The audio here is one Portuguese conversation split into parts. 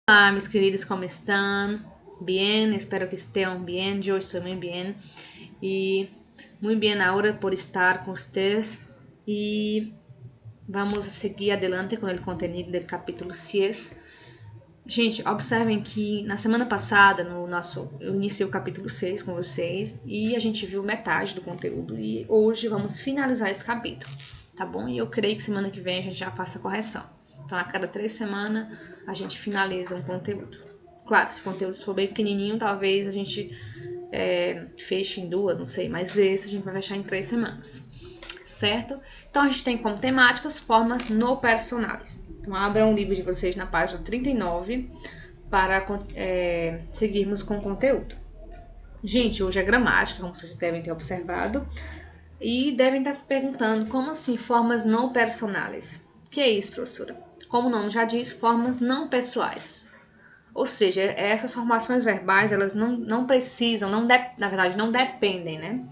Olá, meus queridos, como estão? Bien, espero que estejam bem. Eu estou muito bem e muito bem agora por estar com vocês. E vamos seguir adelante com o conteúdo do capítulo 6. Gente, observem que na semana passada, eu iniciei o capítulo 6 com vocês e a gente viu metade do conteúdo. E hoje vamos finalizar esse capítulo, tá bom? E eu creio que semana que vem a gente já faça a correção. Então, a cada 3 semanas, a gente finaliza um conteúdo. Claro, se o conteúdo for bem pequenininho, talvez a gente feche em 2, não sei. Mas esse a gente vai fechar em 3 semanas, certo? Então, a gente tem como temáticas formas no personais. Então, abram o livro de vocês na página 39 para seguirmos com o conteúdo. Gente, hoje é gramática, como vocês devem ter observado. E devem estar se perguntando, como assim formas não personais? O que é isso, professora? Como o nome já diz, formas não pessoais. Ou seja, essas formações verbais, elas não precisam, na verdade, não dependem, né,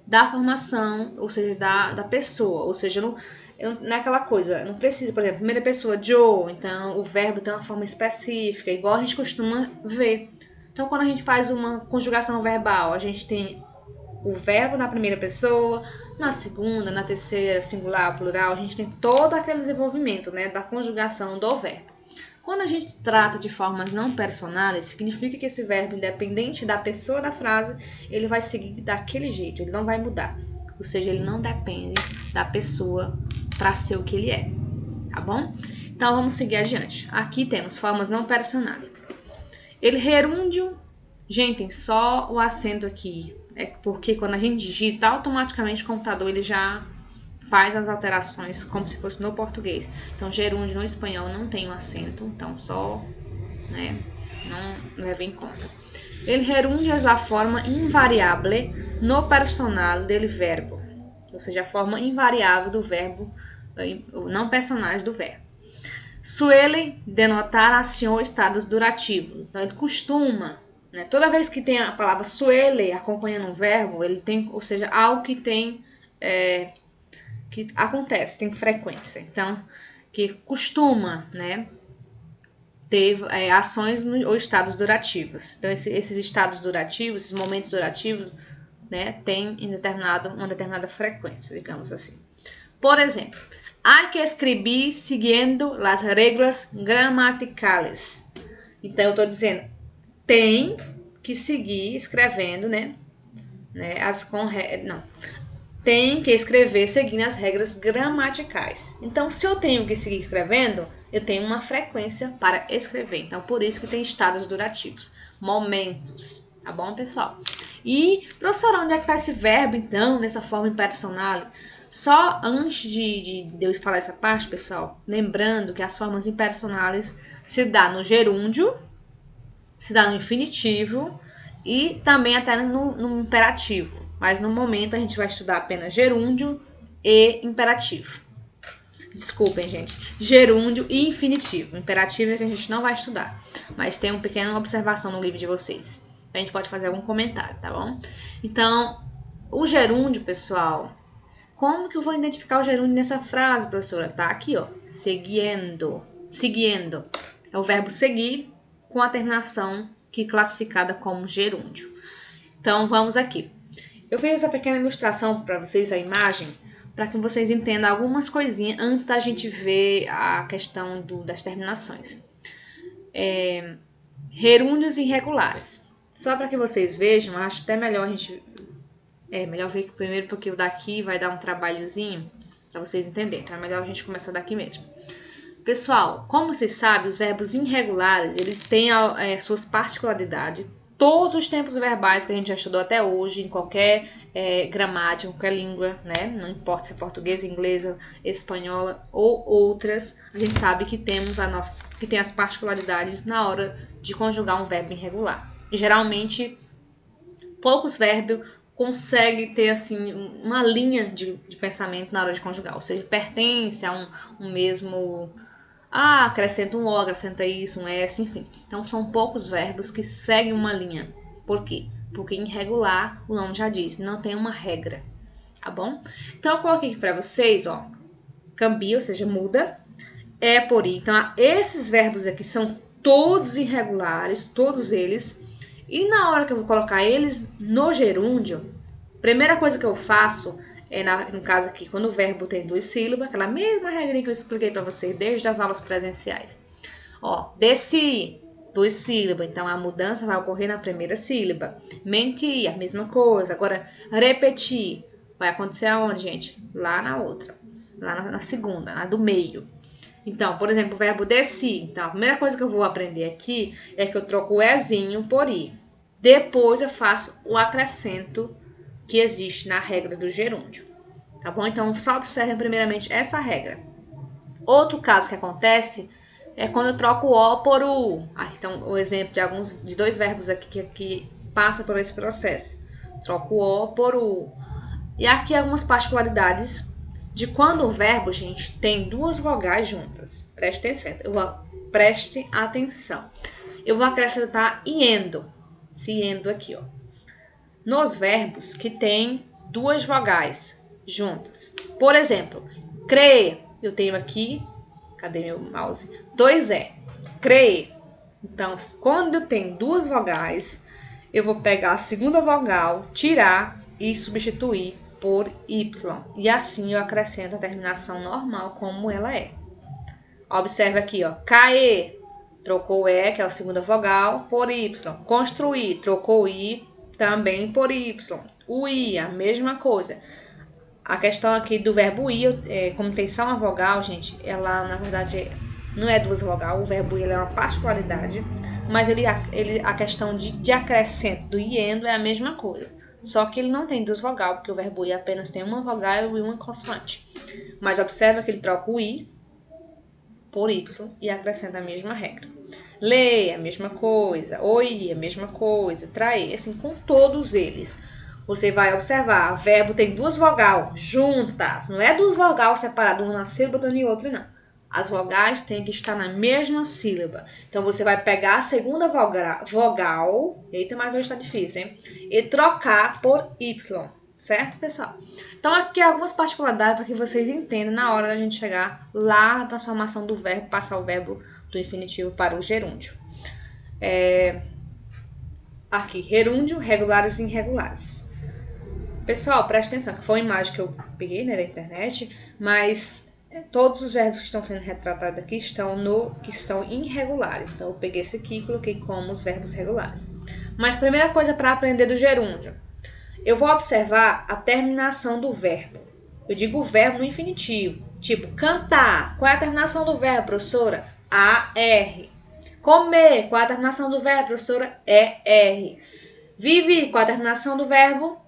da formação, ou seja, da pessoa. Ou seja, não é aquela coisa, não precisa, por exemplo, primeira pessoa, Joe, então o verbo tem uma forma específica, igual a gente costuma ver. Então, quando a gente faz uma conjugação verbal, a gente tem o verbo na primeira pessoa, na segunda, na terceira, singular, plural, a gente tem todo aquele desenvolvimento, né, da conjugação do verbo. Quando a gente trata de formas não personais, significa que esse verbo, independente da pessoa da frase, ele vai seguir daquele jeito, ele não vai mudar. Ou seja, ele não depende da pessoa para ser o que ele é, tá bom? Então, vamos seguir adiante. Aqui temos formas não personais. El gerúndio, gente, só o acento aqui. É porque quando a gente digita, automaticamente o computador ele já faz as alterações como se fosse no português. Então, gerúndio no espanhol não tem o acento, então só, né, não leva em conta. El gerúndio é a forma invariável no personal del verbo, ou seja, a forma invariável do verbo, não personais do verbo. Suele denotar ação ou estados durativos. Então, ele costuma, né, toda vez que tem a palavra suele acompanhando um verbo, ele tem, ou seja, algo que tem, que acontece, tem frequência. Então, que costuma, né, ter ações ou estados durativos. Então, esses estados durativos, esses momentos durativos, né, tem uma determinada frequência, digamos assim. Por exemplo, há que escrever seguindo as regras gramaticales. Então, eu estou dizendo, tem que seguir escrevendo, né? Tem que escrever seguindo as regras gramaticais. Então, se eu tenho que seguir escrevendo, eu tenho uma frequência para escrever. Então, por isso que tem estados durativos, momentos. Tá bom, pessoal? E, professora, onde é que está esse verbo, então, nessa forma impersonal? Só antes de eu falar essa parte, pessoal, lembrando que as formas impersonais se dá no gerúndio, se dá no infinitivo e também até no imperativo. Mas no momento a gente vai estudar apenas gerúndio e imperativo. Desculpem, gente. Gerúndio e infinitivo. Imperativo é que a gente não vai estudar. Mas tem uma pequena observação no livro de vocês. A gente pode fazer algum comentário, tá bom? Então, o gerúndio, pessoal... Como que eu vou identificar o gerúndio nessa frase, professora? Tá aqui, ó. Seguindo. Seguindo. É o verbo seguir com a terminação que é classificada como gerúndio. Então, vamos aqui. Eu fiz essa pequena ilustração para vocês, a imagem, para que vocês entendam algumas coisinhas antes da gente ver a questão das terminações. Gerúndios irregulares. Só para que vocês vejam, acho até melhor a gente... melhor ver primeiro porque o daqui vai dar um trabalhozinho para vocês entenderem. Então é melhor a gente começar daqui mesmo. Pessoal, como vocês sabem, os verbos irregulares, eles têm suas particularidades. Todos os tempos verbais que a gente já estudou até hoje, em qualquer gramática, em qualquer língua, né? Não importa se é portuguesa, inglesa, espanhola ou outras, a gente sabe que que tem as particularidades na hora de conjugar um verbo irregular. E, geralmente, poucos verbos conseguem ter assim uma linha de pensamento na hora de conjugar, ou seja, pertence a um mesmo... acrescenta um O, acrescenta isso, um S, enfim. Então, são poucos verbos que seguem uma linha. Por quê? Porque irregular, o nome já diz, não tem uma regra, tá bom? Então, eu coloquei aqui para vocês, ó, cambia, ou seja, muda, é por ir. Então, esses verbos aqui são todos irregulares, todos eles. E na hora que eu vou colocar eles no gerúndio, primeira coisa que eu faço é, no caso aqui, quando o verbo tem 2 sílabas, aquela mesma regrinha que eu expliquei para vocês desde as aulas presenciais. Ó, desci, 2 sílabas, então a mudança vai ocorrer na primeira sílaba. Mentir, a mesma coisa. Agora, repetir, vai acontecer aonde, gente? Lá na outra, lá na segunda, na do meio. Então, por exemplo, o verbo desci. Então, a primeira coisa que eu vou aprender aqui é que eu troco o ezinho por i. Depois eu faço o acrescento que existe na regra do gerúndio. Tá bom? Então, só observem primeiramente essa regra. Outro caso que acontece é quando eu troco o o por o u. Então, o exemplo de 2 verbos aqui que passa por esse processo. Troco o o por o u. E aqui algumas particularidades de quando o verbo, gente, tem 2 vogais juntas. Preste atenção. Eu vou acrescentar iendo. Esse iendo aqui, ó. Nos verbos que tem 2 vogais juntas. Por exemplo, crer. Eu tenho aqui, cadê meu mouse? 2 E. Crer. Então, quando tem 2 vogais, eu vou pegar a segunda vogal, tirar e substituir por y. E assim eu acrescento a terminação normal como ela é. Observe aqui, ó. Cair, trocou o E, que é a segunda vogal, por y. Construir, trocou o I também por y. O I, a mesma coisa. A questão aqui do verbo ir, como tem só uma vogal, gente, ela na verdade não é 2 vogais, o verbo ir é uma particularidade, mas a questão de acrescento do iendo é a mesma coisa. Só que ele não tem 2 vogais, porque o verbo ir apenas tem uma vogal e uma consoante. Mas observa que ele troca o i por y e acrescenta a mesma regra. Ler, a mesma coisa. Ouvir, a mesma coisa. Trair, assim, com todos eles. Você vai observar, o verbo tem 2 vogais juntas. Não é 2 vogais separadas, uma na sílaba e outra, não. As vogais têm que estar na mesma sílaba. Então, você vai pegar a segunda vogal, eita, mas hoje está difícil, hein? E trocar por y, certo, pessoal? Então, aqui algumas particularidades para que vocês entendam na hora da gente chegar lá na transformação do verbo, passar o verbo do infinitivo para o gerúndio. Aqui, gerúndio, regulares e irregulares. Pessoal, preste atenção, que foi uma imagem que eu peguei, né, da internet, mas todos os verbos que estão sendo retratados aqui estão irregulares. Então, eu peguei esse aqui e coloquei como os verbos regulares. Mas, primeira coisa para aprender do gerúndio. Eu vou observar a terminação do verbo. Eu digo o verbo no infinitivo. Tipo, cantar. Qual é a terminação do verbo, professora? AR. Comer. Qual é a terminação do verbo, professora? ER. Viver. Qual é a terminação do verbo?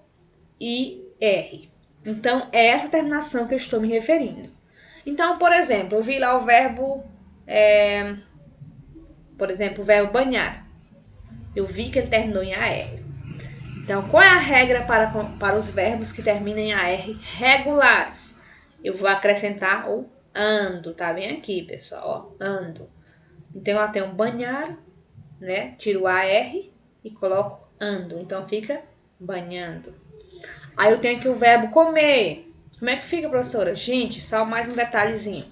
IR. Então, é essa terminação que eu estou me referindo. Então, por exemplo, eu vi lá o verbo, por exemplo, o verbo banhar. Eu vi que ele terminou em AR. Então, qual é a regra para os verbos que terminam em AR regulares? Eu vou acrescentar o ando, tá bem aqui, pessoal, ó, ando. Então, eu tenho banhar, né? Tiro o AR e coloco ando. Então, fica banhando. Aí eu tenho aqui o verbo comer. Como é que fica, professora? Gente, só mais um detalhezinho.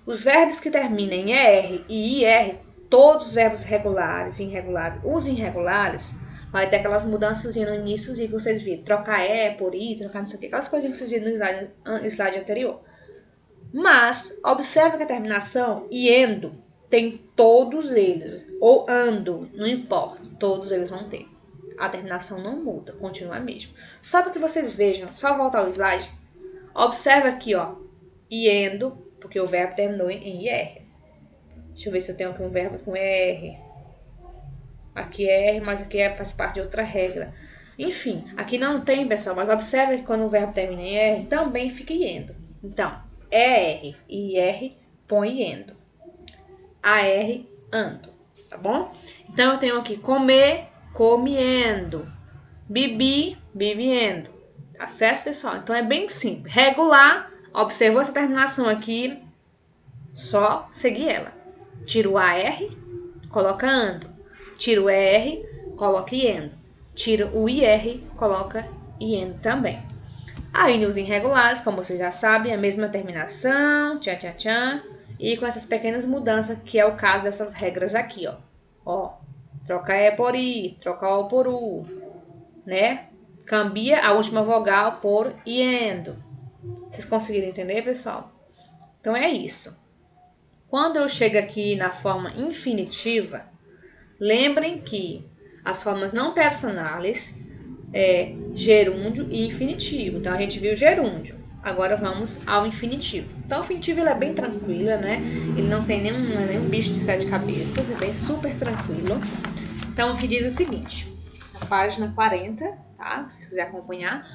Os verbos que terminam em ER e IR, todos os verbos regulares e irregulares, os irregulares, vai ter aquelas mudanças no início que vocês viram. Trocar E por I, trocar não sei o que, aquelas coisinhas que vocês viram no slide anterior. Mas, observe que a terminação iendo tem todos eles. Ou ando, não importa, todos eles vão ter. A terminação não muda, continua a mesma. Só para que vocês vejam, só voltar ao slide. Observa aqui, ó, iendo, porque o verbo terminou em IR. Deixa eu ver se eu tenho aqui um verbo com ER. Aqui é R, mas aqui faz parte de outra regra. Enfim, aqui não tem, pessoal, mas observa que quando o verbo termina em R, também fica iendo. Então, ER e IR, põe iendo. AR, ando, tá bom? Então, eu tenho aqui comer, comendo. Bebi, bebendo. Tá certo, pessoal? Então, é bem simples. Regular, observou essa terminação aqui, só seguir ela. Tira o AR, coloca ando. Tira o ER, coloca iendo. Tira o IR, coloca iendo também. Aí, nos irregulares, como vocês já sabem, a mesma terminação, tchan, tchan, tchan. e com essas pequenas mudanças, que é o caso dessas regras aqui, ó. Troca E por I, troca O por U, né? Cambia a última vogal por iendo. Vocês conseguiram entender, pessoal? Então é isso. Quando eu chego aqui na forma infinitiva, lembrem que as formas não personais é gerúndio e infinitivo. Então a gente viu gerúndio. Agora vamos ao infinitivo. Então o infinitivo ele é bem tranquilo, né? Ele não tem nenhum bicho de 7 cabeças, é bem super tranquilo. Então que diz o seguinte, na página 40, tá? Se você quiser acompanhar,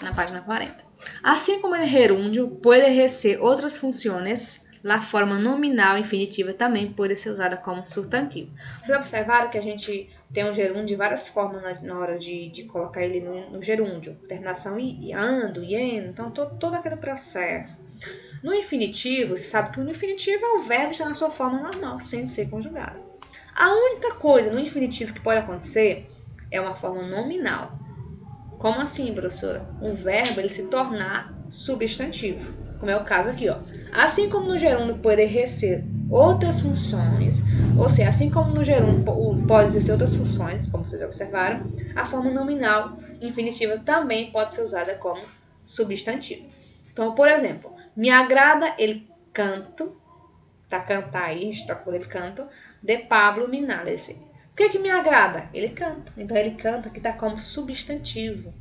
na página 40. Assim como el gerúndio pode exercer outras funções, a forma nominal infinitiva também pode ser usada como substantivo. Vocês observaram que a gente tem um gerúndio de várias formas na hora de colocar ele no gerúndio. Terminação ando, iendo, então todo aquele processo. No infinitivo, você sabe que no infinitivo é o verbo está na sua forma normal, sem ser conjugado. A única coisa no infinitivo que pode acontecer é uma forma nominal. Como assim, professora? Um verbo ele se tornar substantivo, como é o caso aqui, ó. Assim como no gerúndio pode exercer outras funções, ou seja, assim como no gerúndio pode exercer outras funções, como vocês observaram, a forma nominal infinitiva também pode ser usada como substantivo. Então, por exemplo, me agrada el canto, tá? Cantar aí, a gente troca por ele canto, de Pablo Milanese. O que me agrada? Ele canta. Então, ele canta que está como substantivo.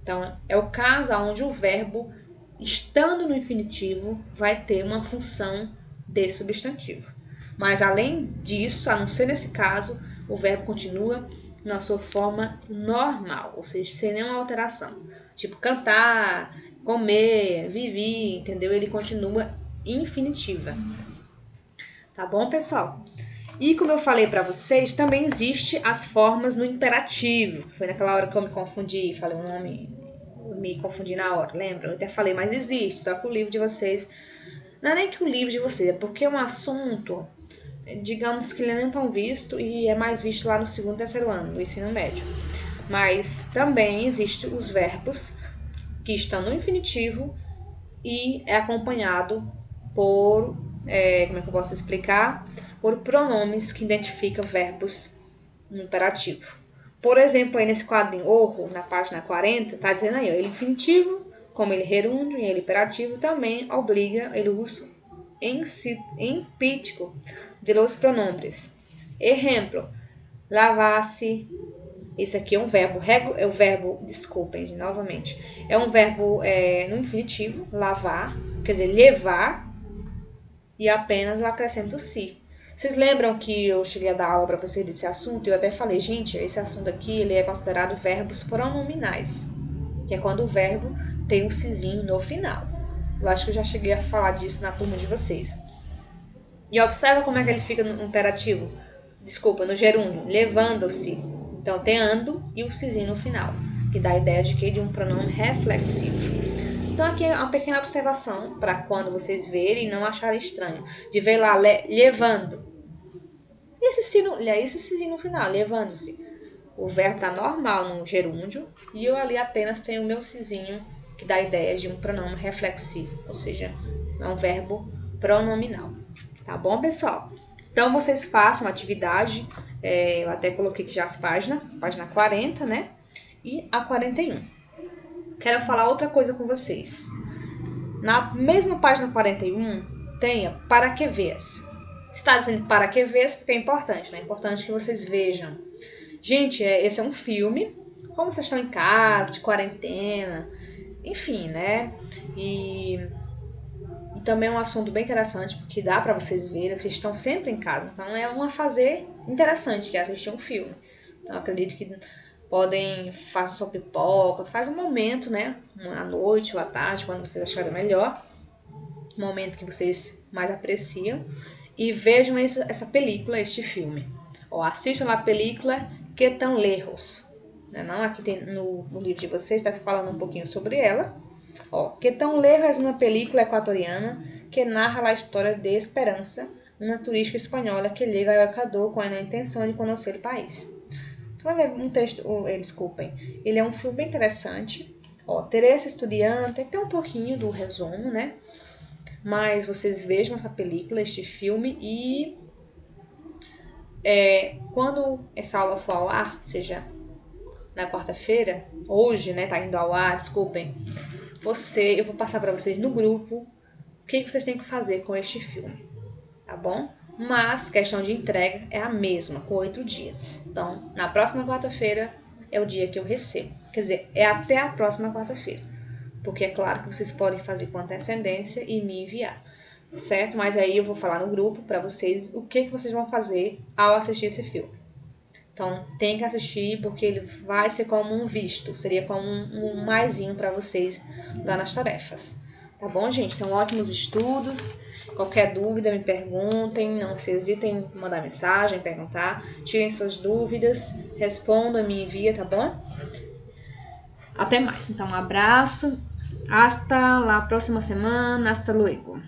Então, é o caso onde o verbo, estando no infinitivo, vai ter uma função de substantivo. Mas, além disso, a não ser nesse caso, o verbo continua na sua forma normal, ou seja, sem nenhuma alteração. Tipo, cantar, comer, viver, entendeu? Ele continua infinitiva. Tá bom, pessoal? E como eu falei para vocês, também existe as formas no imperativo. Foi naquela hora que eu me confundi, falei o nome, me confundi na hora, lembra? Eu até falei, mas existe, só que o livro de vocês... Não é nem que o livro de vocês, é porque é um assunto, digamos que ele não é tão visto e é mais visto lá no 2º e 3º ano, do ensino médio. Mas também existem os verbos que estão no infinitivo e é acompanhado por, como é que eu posso explicar? Por pronomes que identificam verbos no imperativo. Por exemplo, aí nesse quadrinho orro, na página 40, está dizendo aí, ó, ele infinitivo, como ele gerúndio e ele imperativo, também obriga ele uso empítico de los pronombres. Exemplo, lavar-se. Esse aqui é um verbo, desculpem, novamente, é um verbo no infinitivo, lavar, quer dizer, levar, e apenas eu acrescento se. Vocês lembram que eu cheguei a dar aula para vocês desse assunto? E eu até falei, gente, esse assunto aqui ele é considerado verbos pronominais, que é quando o verbo tem um sizinho no final. Eu acho que eu já cheguei a falar disso na turma de vocês. E observa como é que ele fica no imperativo. Desculpa, no gerúndio, levando-se. Então tem ando e o sizinho no final, que dá a ideia de que de um pronome reflexivo. Então aqui é uma pequena observação para quando vocês verem e não acharem estranho. De ver lá, levando. E esse sizinho no final, levando-se. O verbo está normal no gerúndio e eu ali apenas tenho o meu sizinho, que dá a ideia de um pronome reflexivo, ou seja, é um verbo pronominal. Tá bom, pessoal? Então, vocês façam a atividade, eu até coloquei aqui já as páginas, página 40, né? E a 41. Quero falar outra coisa com vocês. Na mesma página 41, tenha para que vês. Está dizendo para que vês porque é importante, né? É importante que vocês vejam. Gente, esse é um filme, como vocês estão em casa, de quarentena, enfim, né? E também é um assunto bem interessante, porque dá para vocês verem, vocês estão sempre em casa. Então é um fazer interessante, que é assistir um filme. Então acredito que podem fazer sua pipoca, faz um momento, né? À noite ou à tarde, quando vocês acharem melhor. Um momento que vocês mais apreciam. E vejam essa película, este filme. Ou assistam a película Que Tan Lejos. Não, aqui tem, no livro de vocês está falando um pouquinho sobre ela. Que Tan Lejos é uma película equatoriana que narra a história de Esperança, uma turista espanhola que chega ao Equador com a intenção de conhecer o país. Então, ele é um filme bem interessante. Teresa Estudiante, tem um pouquinho do resumo, né? Mas vocês vejam essa película, este filme, e quando essa aula for ao ar, seja na quarta-feira, hoje, né, tá indo ao ar, desculpem, eu vou passar para vocês no grupo o que vocês têm que fazer com este filme, tá bom? Mas questão de entrega é a mesma, com 8 dias. Então, na próxima quarta-feira é o dia que eu recebo. Quer dizer, é até a próxima quarta-feira. Porque é claro que vocês podem fazer com antecedência e me enviar, certo? Mas aí eu vou falar no grupo para vocês o que vocês vão fazer ao assistir esse filme. Então, tem que assistir porque ele vai ser como um visto, seria como um maisinho para vocês lá nas tarefas. Tá bom, gente? Então, ótimos estudos. Qualquer dúvida, me perguntem. Não se hesitem em mandar mensagem, perguntar. Tirem suas dúvidas, respondam, me enviem, tá bom? Até mais. Então, um abraço. Hasta la próxima semana. Hasta luego.